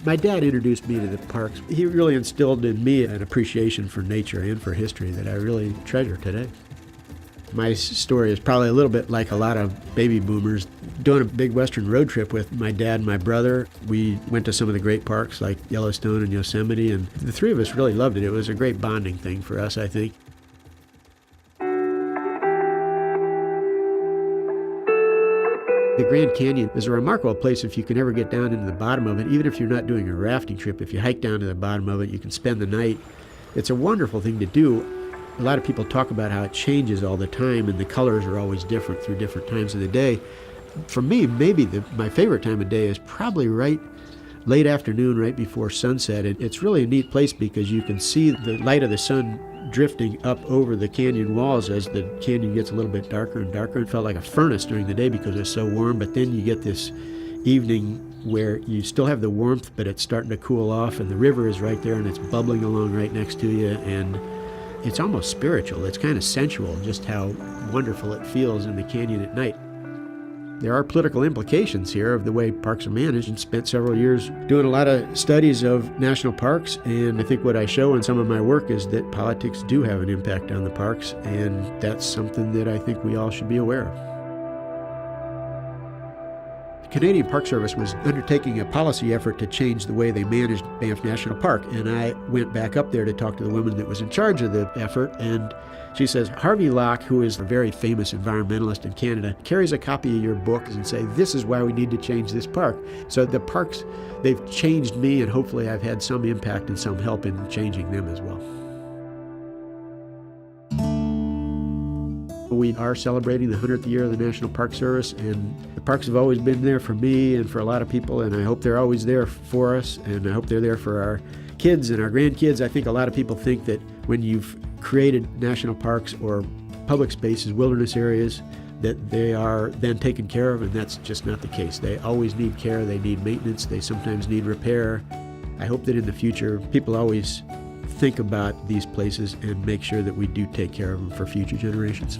My dad introduced me to the parks. He really instilled in me an appreciation for nature and for history that I really treasure today. My story is probably a little bit like a lot of baby boomers. Doing a big Western road trip with my dad and my brother, we went to some of the great parks like Yellowstone and Yosemite, and the three of us really loved it. It was a great bonding thing for us, I think. The Grand Canyon is a remarkable place if you can ever get down into the bottom of it. Even if you're not doing a rafting trip, if you hike down to the bottom of it, you can spend the night. It's a wonderful thing to do. A lot of people talk about how it changes all the time and the colors are always different through different times of the day. For me, maybe my favorite time of day is probably right late afternoon, right before sunset. It's really a neat place because you can see the light of the sun drifting up over the canyon walls as the canyon gets a little bit darker and darker. It felt like a furnace during the day because it's so warm, but then you get this evening where you still have the warmth, but it's starting to cool off, and the river is right there and it's bubbling along right next to you, and it's almost spiritual. It's kind of sensual just how wonderful it feels in the canyon at night. There are political implications here of the way parks are managed, and spent several years doing a lot of studies of national parks, and I think what I show in some of my work is that politics do have an impact on the parks, and that's something that I think we all should be aware of. The Canadian Park Service was undertaking a policy effort to change the way they managed Banff National Park, and I went back up there to talk to the woman that was in charge of the effort, and she says, Harvey Locke, who is a very famous environmentalist in Canada, carries a copy of your book and say, this is why we need to change this park. So the parks, they've changed me, and hopefully I've had some impact and some help in changing them as well. We are celebrating the 100th year of the National Park Service, and the parks have always been there for me and for a lot of people, and I hope they're always there for us, and I hope they're there for our kids and our grandkids. I think a lot of people think that when you've created national parks or public spaces, wilderness areas, that they are then taken care of, and that's just not the case. They always need care, they need maintenance, they sometimes need repair. I hope that in the future, people always think about these places and make sure that we do take care of them for future generations.